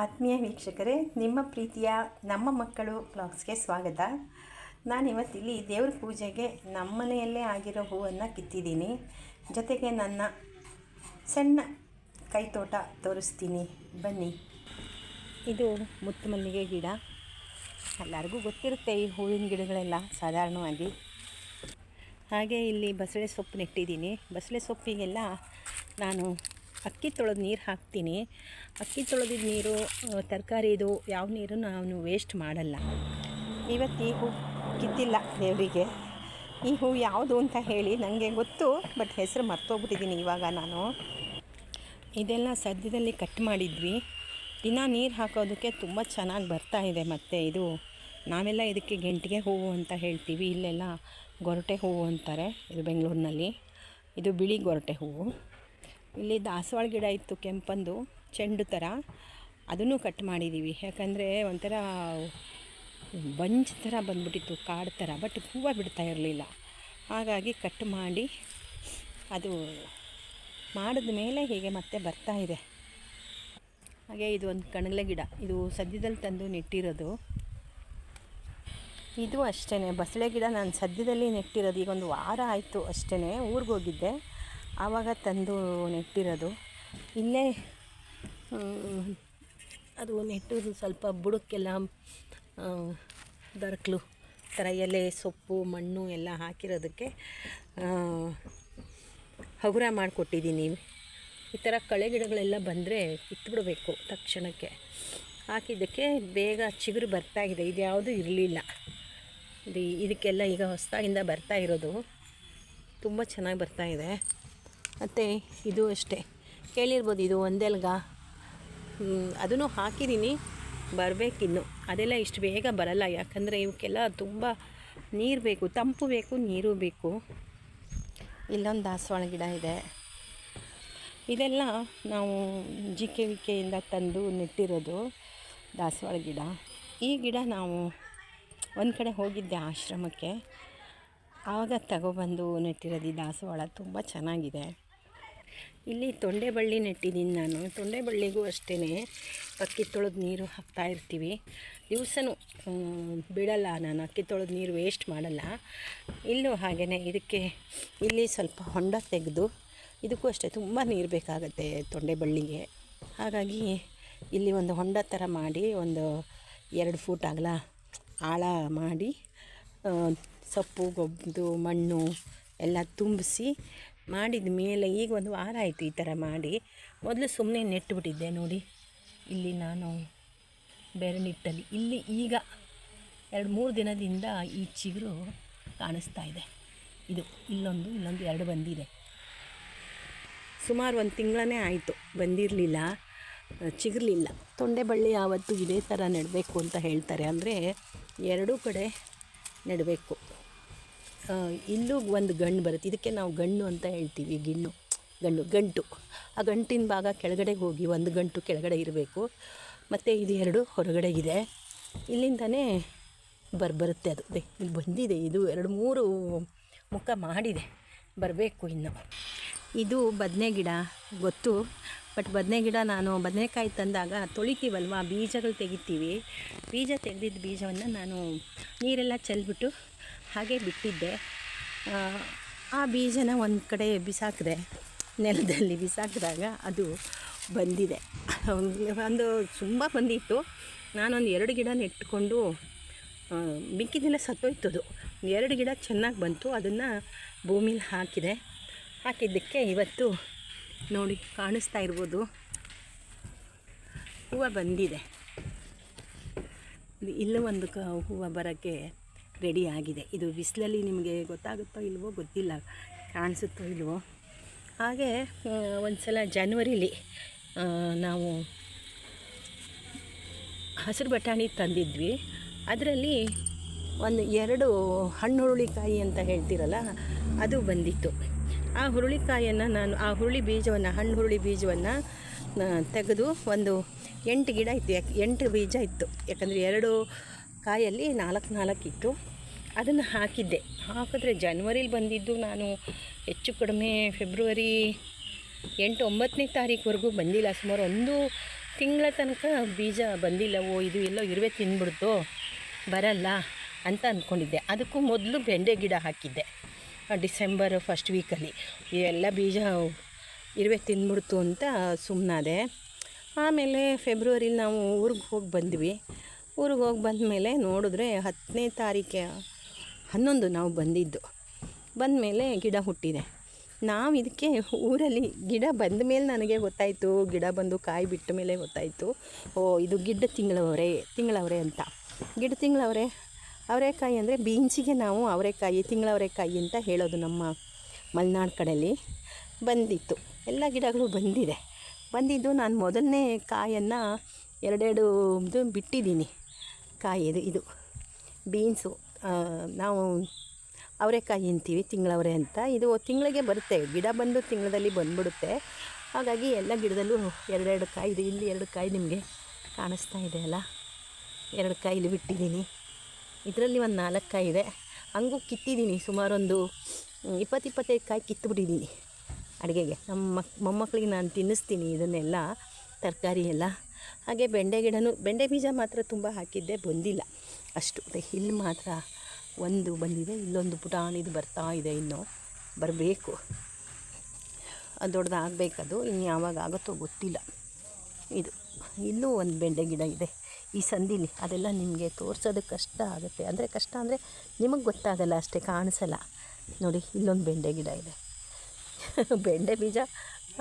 ಆತ್ಮೀಯ ವೀಕ್ಷಕರೇ, ನಿಮ್ಮ ಪ್ರೀತಿಯ ನಮ್ಮ ಮಕ್ಕಳು ಬ್ಲಾಗ್ಸ್ಗೆ ಸ್ವಾಗತ. ನಾನಿವತ್ತಿಲ್ಲಿ ದೇವ್ರ ಪೂಜೆಗೆ ನಮ್ಮನೆಯಲ್ಲೇ ಆಗಿರೋ ಹೂವನ್ನು ಕಿತ್ತಿದ್ದೀನಿ. ಜೊತೆಗೆ ನನ್ನ ಸಣ್ಣ ಕೈತೋಟ ತೋರಿಸ್ತೀನಿ, ಬನ್ನಿ. ಇದು ಮುತ್ತು ಮಲ್ಲಿಗೆ ಗಿಡ. ಎಲ್ಲರಿಗೂ ಗೊತ್ತಿರುತ್ತೆ ಈ ಹೂವಿನ ಗಿಡಗಳೆಲ್ಲ ಸಾಧಾರಣವಾಗಿ. ಹಾಗೆ ಇಲ್ಲಿ ಬಸಳೆ ಸೊಪ್ಪು ನೆಟ್ಟಿದ್ದೀನಿ. ಬಸಳೆ ಸೊಪ್ಪಿಗೆಲ್ಲ ನಾನು ಅಕ್ಕಿ ತೊಳೆದು ನೀರು ಹಾಕ್ತೀನಿ. ಅಕ್ಕಿ ತೊಳೆದಿದ್ದ ನೀರು, ತರಕಾರಿದು ಯಾವ ನೀರು ನಾನು ವೇಸ್ಟ್ ಮಾಡಲ್ಲ. ಇವತ್ತು ಈ ಹೂ ಕಿತ್ತಿಲ್ಲ ದೇವರಿಗೆ. ಈ ಹೂ ಯಾವುದು ಅಂತ ಹೇಳಿ ನನಗೆ ಗೊತ್ತು, ಬಟ್ ಹೆಸರು ಮರ್ತೋಗ್ಬಿಟ್ಟಿದ್ದೀನಿ ಇವಾಗ ನಾನು. ಇದೆಲ್ಲ ಸದ್ಯದಲ್ಲಿ ಕಟ್ ಮಾಡಿದ್ವಿ. ದಿನ ನೀರು ಹಾಕೋದಕ್ಕೆ ತುಂಬ ಚೆನ್ನಾಗಿ ಬರ್ತಾಯಿದೆ. ಮತ್ತು ಇದು ನಾವೆಲ್ಲ ಇದಕ್ಕೆ ಗೆಂಟಿಗೆ ಹೂವು ಅಂತ ಹೇಳ್ತೀವಿ, ಇಲ್ಲೆಲ್ಲ ಗೊರಟೆ ಹೂವು ಅಂತಾರೆ. ಇದು ಬೆಂಗಳೂರಿನಲ್ಲಿ ಇದು ಬಿಳಿ ಗೊರಟೆ ಹೂವು. ಇಲ್ಲಿ ದಾಸವಾಳ ಗಿಡ ಇತ್ತು, ಕೆಂಪಂದು ಚೆಂಡು ಥರ. ಅದನ್ನು ಕಟ್ ಮಾಡಿದ್ದೀವಿ, ಯಾಕಂದರೆ ಒಂಥರ ಬಂಚ್ ಥರ ಬಂದ್ಬಿಟ್ಟಿತ್ತು, ಕಾಡು ಥರ. ಬಟ್ ಹೂವು ಬಿಡ್ತಾ ಇರಲಿಲ್ಲ. ಹಾಗಾಗಿ ಕಟ್ ಮಾಡಿ ಅದು ಮಾಡಿದ ಮೇಲೆ ಹೀಗೆ ಮತ್ತೆ ಬರ್ತಾಯಿದೆ. ಹಾಗೆ ಇದು ಒಂದು ಕಣಗಲೆ ಗಿಡ. ಇದು ಸದ್ಯದಲ್ಲಿ ತಂದು ನೆಟ್ಟಿರೋದು. ಇದು ಅಷ್ಟೇ ಬಸಳೆ ಗಿಡ ನಾನು ಸದ್ಯದಲ್ಲಿ ನೆಟ್ಟಿರೋದು. ಈಗ ಒಂದು ವಾರ ಆಯಿತು ಅಷ್ಟೇ, ಊರಿಗೆ ಹೋಗಿದ್ದೆ, ಆವಾಗ ತಂದು ನೆಟ್ಟಿರೋದು. ಇಲ್ಲೇ ಅದು ನೆಟ್ಟೋದು ಸ್ವಲ್ಪ ಬುಡಕ್ಕೆಲ್ಲ ದರಕಲು ಥರ ಎಲೆ, ಸೊಪ್ಪು, ಮಣ್ಣು ಎಲ್ಲ ಹಾಕಿರೋದಕ್ಕೆ ಹಗುರ ಮಾಡಿಕೊಟ್ಟಿದ್ದೀನಿ. ಈ ಥರ ಕಳೆ ಗಿಡಗಳೆಲ್ಲ ಬಂದರೆ ಕಿತ್ಬಿಡಬೇಕು ತಕ್ಷಣಕ್ಕೆ. ಹಾಕಿದ್ದಕ್ಕೆ ಬೇಗ ಚಿಗುರು ಬರ್ತಾಯಿದೆ. ಇದು ಯಾವುದೂ ಇರಲಿಲ್ಲ. ಇದಕ್ಕೆಲ್ಲ ಈಗ ಹೊಸದಾಗಿಂದ ಬರ್ತಾ ಇರೋದು. ತುಂಬ ಚೆನ್ನಾಗಿ ಬರ್ತಾಯಿದೆ. ಮತ್ತು ಇದು ಅಷ್ಟೇ, ಕೇಳಿರ್ಬೋದು, ಇದು ಒಂದೆಲ್ಗ. ಅದನ್ನು ಹಾಕಿದ್ದೀನಿ, ಬರಬೇಕಿನ್ನು. ಅದೆಲ್ಲ ಇಷ್ಟು ಬೇಗ ಬರಲ್ಲ, ಯಾಕಂದರೆ ಇವಕ್ಕೆಲ್ಲ ತುಂಬ ನೀರು ಬೇಕು, ತಂಪು ಬೇಕು, ನೀರು ಬೇಕು. ಇಲ್ಲೊಂದು ದಾಸವಾಳ ಗಿಡ ಇದೆ. ಇದೆಲ್ಲ ನಾವು ಜಿಕೆವಿಕೆಯಿಂದ ತಂದು ನೆಟ್ಟಿರೋದು ದಾಸವಾಳ ಗಿಡ. ಈ ಗಿಡ ನಾವು ಒಂದು ಕಡೆ ಹೋಗಿದ್ದೆ ಆಶ್ರಮಕ್ಕೆ, ಆವಾಗ ತಗೊಬಂದು ನೆಟ್ಟಿರೋದು. ಈ ದಾಸವಾಳ ತುಂಬ ಚೆನ್ನಾಗಿದೆ. ಇಲ್ಲಿ ತೊಂಡೆಬಳ್ಳಿ ನೆಟ್ಟಿದ್ದೀನಿ ನಾನು. ತೊಂಡೆಬಳ್ಳಿಗೂ ಅಷ್ಟೇ ಅಕ್ಕಿ ತೊಳೆದು ನೀರು ಹಾಕ್ತಾಯಿರ್ತೀವಿ. ದಿವಸನೂ ಬಿಡಲ್ಲ ನಾನು, ಅಕ್ಕಿ ತೊಳೆದು ನೀರು ವೇಸ್ಟ್ ಮಾಡಲ್ಲ. ಇಲ್ಲೂ ಹಾಗೆಯೇ ಇದಕ್ಕೆ ಇಲ್ಲಿ ಸ್ವಲ್ಪ ಹೊಂಡ ತೆಗೆದು, ಇದಕ್ಕೂ ಅಷ್ಟೇ ತುಂಬ ನೀರು ಬೇಕಾಗತ್ತೆ ತೊಂಡೆಬಳ್ಳಿಗೆ. ಹಾಗಾಗಿ ಇಲ್ಲಿ ಒಂದು ಹೊಂಡ ಥರ ಮಾಡಿ, ಒಂದು 2 ಫೂಟ್ ಅಗಲ ಆಳ ಮಾಡಿ, ಸೊಪ್ಪು, ಗೊಬ್ಬರ, ಮಣ್ಣು ಎಲ್ಲ ತುಂಬಿಸಿ ಮಾಡಿದ ಮೇಲೆ ಈಗ ಒಂದು ವಾರ ಆಯಿತು ಈ ಥರ ಮಾಡಿ. ಮೊದಲು ಸುಮ್ಮನೆ ನೆಟ್ಟುಬಿಟ್ಟಿದ್ದೆ ನೋಡಿ. ಇಲ್ಲಿ ನಾನು ಬೇರೆ ನಿಟ್ಟಲ್ಲಿ ಇಲ್ಲಿ ಈಗ 2-3 ದಿನದಿಂದ ಈ ಚಿಗುರು ಕಾಣಿಸ್ತಾ ಇದೆ. ಇದು ಇಲ್ಲೊಂದು 2 ಬಂದಿದೆ. ಸುಮಾರು 1 ತಿಂಗಳೇ ಆಯಿತು, ಬಂದಿರಲಿಲ್ಲ, ಚಿಗುರಲಿಲ್ಲ. ತೊಂಡೆಬಳ್ಳಿ ಯಾವತ್ತೂ ಇದೇ ಥರ ನೆಡಬೇಕು ಅಂತ ಹೇಳ್ತಾರೆ, ಅಂದರೆ 2 ಕಡೆ ನೆಡಬೇಕು. ಇಲ್ಲೂ ಒಂದು ಗಂಡು ಬರುತ್ತೆ, ಇದಕ್ಕೆ ನಾವು ಗಂಡು ಅಂತ ಹೇಳ್ತೀವಿ. ಗಂಟು. ಆ ಗಂಟಿನ ಭಾಗ ಕೆಳಗಡೆ ಹೋಗಿ ಒಂದು ಗಂಟು ಕೆಳಗಡೆ ಇರಬೇಕು, ಮತ್ತು ಇದು 2 ಹೊರಗಡೆ ಇದೆ. ಇಲ್ಲಿಂದನೇ ಬರುತ್ತೆ ಅದು. ಇಲ್ಲಿ ಬಂದಿದೆ, ಇದು 2-3 ಮುಖ ಮಾಡಿದೆ, ಬರಬೇಕು ಇನ್ನು. ಇದು ಬದನೆ ಗಿಡ ಗೊತ್ತು, ಬಟ್ ಬದನೆ ಗಿಡ ನಾನು ಬದನೆಕಾಯಿ ತಂದಾಗ ತೊಳಿತೀವಲ್ವ, ಬೀಜಗಳು ತೆಗಿತೀವಿ. ಬೀಜ ತೆಗೆದಿದ್ದ ಬೀಜವನ್ನು ನಾನು ನೀರೆಲ್ಲ ಚೆಲ್ಬಿಟ್ಟು ಹಾಗೆ ಬಿಟ್ಟಿದ್ದೆ. ಆ ಬೀಜನ ಒಂದು ಕಡೆ ಬಿಸಾಕಿದೆ, ನೆಲದಲ್ಲಿ ಬಿಸಾಕಿದಾಗ ಅದು ಬಂದಿದೆ. ಒಂದು ತುಂಬ ಬಂದಿತ್ತು. ನಾನೊಂದು 2 ಗಿಡ ನೆಟ್ಕೊಂಡು ಮಿಕ್ಕಿದೆಲ್ಲ ಸತ್ತೋಯ್ತದು. 2 ಗಿಡ ಚೆನ್ನಾಗಿ ಬಂತು, ಅದನ್ನು ಭೂಮಿಲಿ ಹಾಕಿದ್ದಕ್ಕೆ ಇವತ್ತು ನೋಡಿ ಕಾಣಿಸ್ತಾ ಇರ್ಬೋದು, ಹೂವು ಬಂದಿದೆ. ಇಲ್ಲೂ ಒಂದು ಹೂವು ಬರೋಕ್ಕೆ ರೆಡಿ ಆಗಿದೆ. ಇದು ಬಿಸಿಲಲ್ಲಿ ನಿಮಗೆ ಗೊತ್ತಾಗುತ್ತೋ ಇಲ್ವೋ ಗೊತ್ತಿಲ್ಲ, ಕಾಣಿಸುತ್ತೋ ಇಲ್ವೋ. ಹಾಗೆ ಒಂದು ಸಲ ಜನವರಿಲಿ ನಾವು ಹಸಿರು ಬಟಾಣಿ ತಂದಿದ್ವಿ. ಅದರಲ್ಲಿ ಒಂದು 2 ಹಣ್ಣು ಹುರುಳಿಕಾಯಿ ಅಂತ ಹೇಳ್ತೀರಲ್ಲ, ಅದು ಬಂದಿತ್ತು. ಆ ಹುರುಳಿಕಾಯನ್ನು ನಾನು, ಆ ಹಣ್ಣು ಹುರುಳಿ ಬೀಜವನ್ನು ತೆಗೆದು ಒಂದು 8 ಗಿಡ ಇತ್ತು, 8 ಬೀಜ ಇತ್ತು. ಯಾಕಂದರೆ 2 ಕಾಯಲ್ಲಿ 4 ಇತ್ತು. ಅದನ್ನು ಹಾಕಿದ್ರೆ ಜನವರಿಲಿ ಬಂದಿದ್ದು, ನಾನು ಹೆಚ್ಚು ಕಡಿಮೆ ಫೆಬ್ರವರಿ 8-9ನೇ ತಾರೀಕುವರೆಗೂ ಬಂದಿಲ್ಲ. ಸುಮಾರು 1 ತಿಂಗಳ ತನಕ ಬೀಜ ಬಂದಿಲ್ಲ. ಇದು ಎಲ್ಲೋ ಇರುವೆ ತಿಂದ್ಬಿಡ್ತು ಬರಲ್ಲ ಅಂತ ಅಂದ್ಕೊಂಡಿದ್ದೆ. ಅದಕ್ಕೂ ಮೊದಲು ಬೆಂಡೆ ಗಿಡ ಹಾಕಿದ್ದೆ ಡಿಸೆಂಬರ್ ಫಸ್ಟ್ ವೀಕಲ್ಲಿ. ಇವೆಲ್ಲ ಬೀಜ ಇರುವೆ ತಿಂದ್ಬಿಡ್ತು ಅಂತ ಸುಮ್ಮನಾದೆ. ಆಮೇಲೆ ಫೆಬ್ರವರಿಲಿ ನಾವು ಊರಿಗೆ ಹೋಗಿ ಬಂದ್ವಿ. ಊರಿಗೆ ಹೋಗಿ ಬಂದಮೇಲೆ ನೋಡಿದ್ರೆ 10ನೇ ತಾರೀಕು 11 ನಾವು ಬಂದಿದ್ದು. ಬಂದಮೇಲೆ ಗಿಡ ಹುಟ್ಟಿದೆ. ನಾವು ಇದಕ್ಕೆ ಊರಲ್ಲಿ ಗಿಡ ಬಂದ ಮೇಲೆ ನನಗೆ ಗೊತ್ತಾಯಿತು, ಗಿಡ ಬಂದು ಕಾಯಿ ಬಿಟ್ಟ ಮೇಲೆ ಗೊತ್ತಾಯಿತು, ಇದು ಗಿಡ್ಡ ತಿಂಗಳವರೆ ಅಂತ. ಗಿಡ ಅವರೆಕಾಯಿ ಅಂದರೆ ಬೀನ್ಸಿಗೆ ನಾವು ಅವರೆಕಾಯಿ ತಿಂಗಳವರೆಕಾಯಿ ಅಂತ ಹೇಳೋದು. ನಮ್ಮ ಮಲೆನಾಡು ಕಡೆಯಲ್ಲಿ ಬಂದಿತ್ತು, ಎಲ್ಲ ಗಿಡಗಳು ಬಂದಿದ್ದು. ನಾನು ಮೊದಲನೇ ಕಾಯನ್ನು 2 ಬಿಟ್ಟಿದ್ದೀನಿ. ಕಾಯಿ ಇದು ಬೀನ್ಸು, ನಾವು ಅವರೆಕಾಯಿ ಅಂತೀವಿ, ತಿಂಗಳವರೆ ಅಂತ. ಇದು ತಿಂಗಳಿಗೆ ಬರುತ್ತೆ, ಗಿಡ ಬಂದು ತಿಂಗಳಲ್ಲಿ ಬಂದ್ಬಿಡುತ್ತೆ. ಹಾಗಾಗಿ ಎಲ್ಲ ಗಿಡದಲ್ಲೂ 2 ಕಾಯಿ ಇದೆ. ಇಲ್ಲಿ 2 ಕಾಯಿ ನಿಮಗೆ ಕಾಣಿಸ್ತಾ ಇದೆ ಅಲ್ಲ, 2 ಕಾಯಿ ಇಲ್ಲಿ ಬಿಟ್ಟಿದ್ದೀನಿ. ಇದರಲ್ಲಿ ಒಂದು 4 ಕಾಯಿ ಇದೆ. ಹಂಗೂ ಕಿತ್ತಿದ್ದೀನಿ, ಸುಮಾರೊಂದು 20-25 ಕಾಯಿ ಕಿತ್ತುಬಿಟ್ಟಿದ್ದೀನಿ ಅಡುಗೆಗೆ. ನಮ್ಮ ಮೊಮ್ಮಕ್ಕಳಿಗೆ ನಾನು ತಿನ್ನಿಸ್ತೀನಿ ಇದನ್ನೆಲ್ಲ, ತರಕಾರಿ ಎಲ್ಲ. ಹಾಗೆ ಬೆಂಡೆ ಬೀಜ ಮಾತ್ರ ತುಂಬ ಹಾಕಿದ್ದೆ, ಬಂದಿಲ್ಲ ಅಷ್ಟು. ಇಲ್ಲಿ ಮಾತ್ರ ಒಂದು ಬಂದಿದೆ, ಇಲ್ಲೊಂದು ಪುಟಾಣಿದು ಬರ್ತಾ ಇದೆ, ಇನ್ನೂ ಬರಬೇಕು. ಅದು ದೊಡ್ಡದಾಗಬೇಕದು, ಇನ್ನು ಯಾವಾಗ ಆಗುತ್ತೋ ಗೊತ್ತಿಲ್ಲ. ಇಲ್ಲೂ ಒಂದು ಬೆಂಡೆ ಗಿಡ ಇದೆ ಈ ಸಂದಿಲಿ. ಅದೆಲ್ಲ ನಿಮಗೆ ತೋರಿಸೋದಕ್ಕೆ ಕಷ್ಟ ಆಗುತ್ತೆ. ಕಷ್ಟ ಅಂದರೆ ನಿಮಗೆ ಗೊತ್ತಾಗಲ್ಲ ಅಷ್ಟೇ, ಕಾಣಿಸಲ್ಲ. ನೋಡಿ, ಇಲ್ಲೊಂದು ಬೆಂಡೆ ಗಿಡ ಇದೆ. ಬೆಂಡೆ ಬೀಜ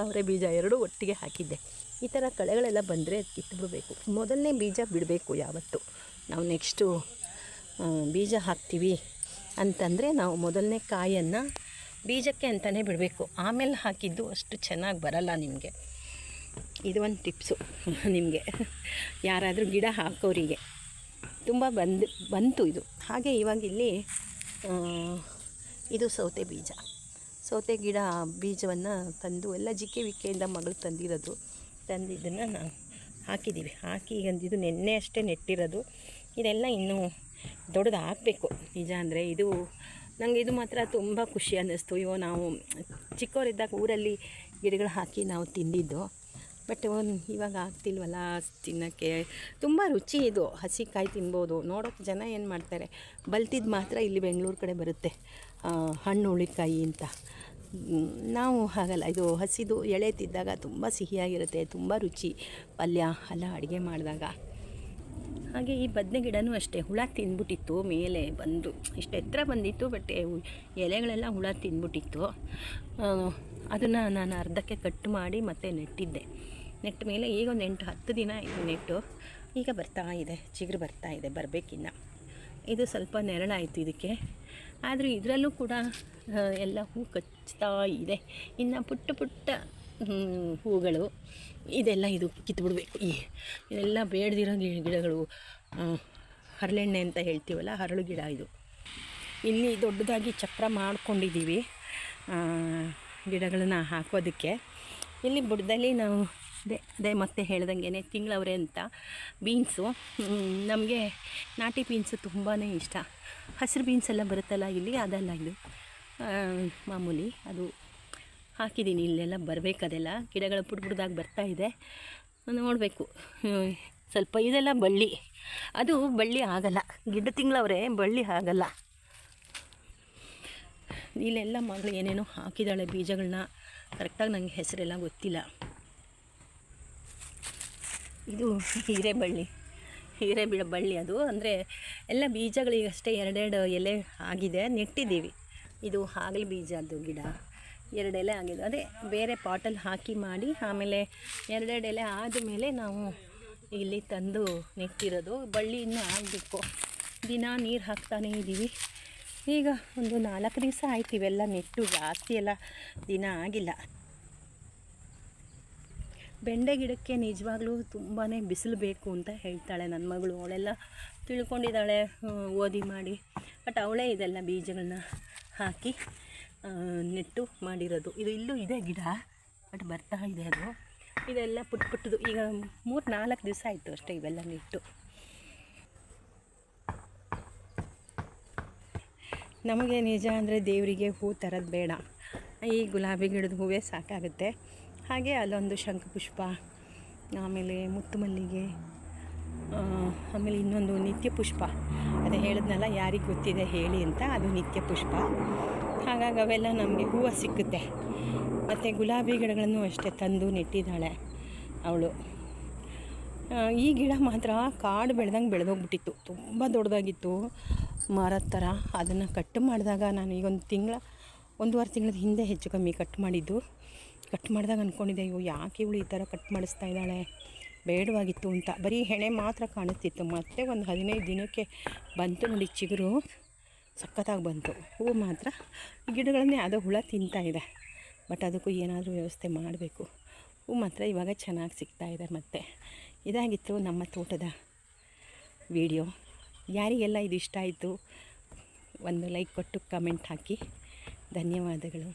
ಅವರೆ ಬೀಜ 2 ಒಟ್ಟಿಗೆ ಹಾಕಿದ್ದೆ. ಈ ಥರ ಕಳೆಗಳೆಲ್ಲ ಬಂದರೆ ಕಿತ್ತುಬಿಡಬೇಕು. ಮೊದಲನೇ ಬೀಜ ಬಿಡಬೇಕು ಯಾವತ್ತು. ನಾವು ನೆಕ್ಸ್ಟು ಬೀಜ ಹಾಕ್ತೀವಿ ಅಂತಂದರೆ ನಾವು ಮೊದಲನೇ ಕಾಯನ್ನು ಬೀಜಕ್ಕೆ ಅಂತಲೇ ಬಿಡಬೇಕು. ಆಮೇಲೆ ಹಾಕಿದ್ದು ಅಷ್ಟು ಚೆನ್ನಾಗಿ ಬರಲ್ಲ ನಿಮಗೆ. ಇದು ಒಂದು ಟಿಪ್ಸು ನಿಮಗೆ, ಯಾರಾದರೂ ಗಿಡ ಹಾಕೋರಿಗೆ. ತುಂಬ ಬಂತು ಇದು. ಹಾಗೆ ಇವಾಗ ಇಲ್ಲಿ ಇದು ಸೌತೆ ಗಿಡ ಬೀಜವನ್ನು ತಂದು, ಎಲ್ಲ ವಿಕೆಯಿಂದ ಮಗಳು ತಂದಿದ್ದನ್ನು ನಾವು ಹಾಕಿದ್ದೀವಿ. ಈಗ ಇದು ನೆನ್ನೆ ಅಷ್ಟೇ ನೆಟ್ಟಿರೋದು. ಇದೆಲ್ಲ ಇನ್ನೂ ದೊಡ್ಡದಾಗಬೇಕು. ನಿಜ ಅಂದರೆ ನನಗೆ ಇದು ಮಾತ್ರ ತುಂಬ ಖುಷಿ ಅನ್ನಿಸ್ತು. ನಾವು ಚಿಕ್ಕವರಿದ್ದಾಗ ಊರಲ್ಲಿ ಗಿಡಗಳು ಹಾಕಿ ನಾವು ತಿಂದಿದ್ದು. ಬಟ್ ಇವಾಗ ಆಗ್ತಿಲ್ವಲ್ಲ ತಿನ್ನೋಕ್ಕೆ. ತುಂಬ ರುಚಿ ಇದು, ಹಸಿ ಕಾಯಿ ತಿನ್ಬೋದು. ನೋಡೋಕ್ಕೆ ಜನ ಏನು ಮಾಡ್ತಾರೆ, ಬಲ್ತಿದ್ದು ಮಾತ್ರ ಇಲ್ಲಿ ಬೆಂಗಳೂರು ಕಡೆ ಬರುತ್ತೆ ಹಣ್ಣು ಹುಳಿಕಾಯಿ ಅಂತ. ನಾವು ಹಾಗಲ್ಲ, ಇದು ಹಸಿದು ಎಳೆ ತಿದ್ದಾಗ ತುಂಬ ಸಿಹಿಯಾಗಿರುತ್ತೆ, ತುಂಬ ರುಚಿ ಪಲ್ಯ ಎಲ್ಲ ಅಡುಗೆ ಮಾಡಿದಾಗ. ಹಾಗೆ ಈ ಬದನೆ ಗಿಡನೂ ಅಷ್ಟೇ, ಹುಳ ತಿಂದ್ಬಿಟ್ಟಿತ್ತು. ಮೇಲೆ ಬಂದು ಇಷ್ಟು ಎತ್ತರ ಬಂದಿತ್ತು, ಬಟ್ ಎಲೆಗಳೆಲ್ಲ ಹುಳ ತಿಂದ್ಬಿಟ್ಟಿತ್ತು. ಅದನ್ನು ನಾನು ಅರ್ಧಕ್ಕೆ ಕಟ್ ಮಾಡಿ ಮತ್ತೆ ನೆಟ್ಟ ಮೇಲೆ ಈಗ ಒಂದು 8-10 ದಿನ ಆಯಿತು ನೆಟ್ಟು. ಈಗ ಬರ್ತಾ ಇದೆ, ಚಿಗುರು ಬರ್ತಾ ಇದೆ, ಬರಬೇಕಿನ್ನ. ಇದು ಸ್ವಲ್ಪ ನೆರಳಾಯಿತು ಇದಕ್ಕೆ. ಆದರೂ ಇದರಲ್ಲೂ ಕೂಡ ಎಲ್ಲ ಹೂ ಕಚ್ತಾ ಇದೆ. ಇನ್ನು ಪುಟ್ಟ ಹೂಗಳು ಇದೆಲ್ಲ ಕಿತ್ತುಬಿಡ್ಬೇಕು. ಇದೆಲ್ಲ ಬೇಡದಿರೋ ಗಿಡಗಳು, ಹರಳೆಣ್ಣೆ ಅಂತ ಹೇಳ್ತೀವಲ್ಲ, ಹರಳು ಗಿಡ ಇದು. ಇಲ್ಲಿ ದೊಡ್ಡದಾಗಿ ಚಕ್ರ ಮಾಡ್ಕೊಂಡಿದ್ದೀವಿ ಗಿಡಗಳನ್ನ ಹಾಕೋದಕ್ಕೆ. ಇಲ್ಲಿ ಬುಡದಲ್ಲಿ ನಾವು ಅದೇ ಮತ್ತೆ ಹೇಳ್ದಂಗೆ ತಿಂಗಳವರೆ ಅಂತ ಬೀನ್ಸು. ನಮಗೆ ನಾಟಿ ಬೀನ್ಸು ತುಂಬಾ ಇಷ್ಟ. ಹಸಿರು ಬೀನ್ಸ್ ಎಲ್ಲ ಬರುತ್ತಲ್ಲ ಇಲ್ಲಿ, ಅದಲ್ಲ ಇದು ಮಾಮೂಲಿ. ಅದು ಹಾಕಿದ್ದೀನಿ, ಇಲ್ಲೆಲ್ಲ ಬರಬೇಕದೆಲ್ಲ. ಗಿಡಗಳು ಪುಡ್ದಾಗಿ ಬರ್ತಾಯಿದೆ, ನೋಡಬೇಕು. ಸ್ವಲ್ಪ ಇದೆಲ್ಲ ಬಳ್ಳಿ, ಅದು ಬಳ್ಳಿ ಆಗಲ್ಲ. ತಿಂಗಳವರೆ ಬಳ್ಳಿ ಆಗಲ್ಲ. ಇಲ್ಲೆಲ್ಲ ಮಗಳು ಏನೇನೋ ಹಾಕಿದ್ದಾಳೆ ಬೀಜಗಳನ್ನ, ಕರೆಕ್ಟಾಗಿ ನನಗೆ ಹೆಸರೆಲ್ಲ ಗೊತ್ತಿಲ್ಲ. ಇದು ಬಳ್ಳಿ ಅದು. ಅಂದರೆ ಎಲ್ಲ ಬೀಜಗಳಿಗಷ್ಟೇ 2 ಎಲೆ ಆಗಿದೆ, ನೆಟ್ಟಿದ್ದೀವಿ. ಇದು ಹಾಗಲ ಬೀಜದ್ದು ಗಿಡ, 2 ಎಲೆ ಆಗಿದೆ. ಅದೇ ಬೇರೆ ಪಾಟಲ್ಲಿ ಹಾಕಿ ಮಾಡಿ, ಆಮೇಲೆ 2 ಎಲೆ ಆದಮೇಲೆ ನಾವು ಇಲ್ಲಿ ತಂದು ನೆಟ್ಟಿರೋದು. ಬಳ್ಳಿ ಇನ್ನೂ ಆಗಬೇಕು. ದಿನ ನೀರು ಹಾಕ್ತಾನೇ ಇದ್ದೀವಿ. ಈಗ ಒಂದು 4 ದಿವಸ ಆಯ್ತು ಇವೆಲ್ಲ ನೆಟ್ಟು, ಜಾಸ್ತಿ ಎಲ್ಲ ದಿನ ಆಗಿಲ್ಲ. ಬೆಂಡೆ ಗಿಡಕ್ಕೆ ನಿಜವಾಗ್ಲೂ ತುಂಬಾ ಬಿಸಿಲು ಬೇಕು ಅಂತ ಹೇಳ್ತಾಳೆ ನನ್ನ ಮಗಳು. ಅವಳೆಲ್ಲ ತಿಳ್ಕೊಂಡಿದ್ದಾಳೆ ಓದಿ ಮಾಡಿ. ಬಟ್ ಅವಳೇ ಇದೆಲ್ಲ ಬೀಜಗಳನ್ನ ಹಾಕಿ ನೆಟ್ಟು ಮಾಡಿರೋದು. ಇಲ್ಲೂ ಇದೆ ಗಿಡ, ಬಟ್ ಬರ್ತಾ ಇದೆ ಅದು. ಇದೆಲ್ಲ ಪುಟ್ಟದು. ಈಗ 3-4 ದಿವಸ ಆಯಿತು ಅಷ್ಟೇ ಇವೆಲ್ಲ ನೆಟ್ಟು. ನಮಗೆ ನಿಜ ಅಂದರೆ ದೇವರಿಗೆ ಹೂ ತರೋದು ಬೇಡ, ಈ ಗುಲಾಬಿ ಗಿಡದ ಹೂವೇ ಸಾಕಾಗುತ್ತೆ. ಹಾಗೆ ಅಲ್ಲೊಂದು ಶಂಖಪುಷ್ಪ, ಆಮೇಲೆ ಮುತ್ತು ಮಲ್ಲಿಗೆ, ಆಮೇಲೆ ಇನ್ನೊಂದು ನಿತ್ಯ ಪುಷ್ಪ. ಅದೇ ಹೇಳಿದ್ನಲ್ಲ, ಯಾರಿಗೆ ಗೊತ್ತಿದೆ ಹೇಳಿ ಅಂತ, ಅದು ನಿತ್ಯ ಪುಷ್ಪ. ಹಾಗಾಗಿ ಅವೆಲ್ಲ ನಮಗೆ ಹೂವು ಸಿಕ್ಕುತ್ತೆ. ಮತ್ತು ಗುಲಾಬಿ ಗಿಡಗಳನ್ನು ಅಷ್ಟೇ ತಂದು ನೆಟ್ಟಿದ್ದಾಳೆ ಅವಳು. ಈ ಗಿಡ ಮಾತ್ರ ಕಾಡು ಬೆಳೆದಂಗೆ ಬೆಳೆದೋಗ್ಬಿಟ್ಟಿತ್ತು, ತುಂಬ ದೊಡ್ಡದಾಗಿತ್ತು ಮರದ ಥರ. ಅದನ್ನು ಕಟ್ ಮಾಡಿದಾಗ ನಾನು ಈಗ ಒಂದೂವರೆ ತಿಂಗಳ ಹಿಂದೆ ಹೆಚ್ಚು ಕಮ್ಮಿ ಕಟ್ ಮಾಡಿದಾಗ ಅಂದ್ಕೊಂಡಿದ್ದೆ, ಅಯ್ಯೋ ಯಾಕೆ ಇವಳು ಈ ಥರ ಕಟ್ ಮಾಡಿಸ್ತಾ ಇದ್ದಾಳೆ, ಬೇಡವಾಗಿತ್ತು ಅಂತ. ಬರೀ ಹೆಣೆ ಮಾತ್ರ ಕಾಣಿಸ್ತಿತ್ತು. ಮತ್ತೆ ಒಂದು 15 ದಿನಕ್ಕೆ ಬಂತು ನೋಡಿ ಚಿಗುರು, ಸಖತ್ತಾಗಿ ಬಂತು. ಹೂವು ಮಾತ್ರ ಈ ಗಿಡಗಳನ್ನೇ ಯಾವುದೋ ಹುಳ ತಿಂತಾಯಿದೆ. ಬಟ್ ಅದಕ್ಕೂ ಏನಾದರೂ ವ್ಯವಸ್ಥೆ ಮಾಡಬೇಕು. ಹೂ ಮಾತ್ರ ಇವಾಗ ಚೆನ್ನಾಗಿ ಸಿಗ್ತಾಯಿದೆ. ಮತ್ತು ಇದಾಗಿತ್ತು ನಮ್ಮ ತೋಟದ ವಿಡಿಯೋ. ಯಾರಿಗೆಲ್ಲ ಇದು ಇಷ್ಟ ಆಯಿತು ಒಂದು ಲೈಕ್ ಕೊಟ್ಟು ಕಮೆಂಟ್ ಹಾಕಿ. ಧನ್ಯವಾದಗಳು.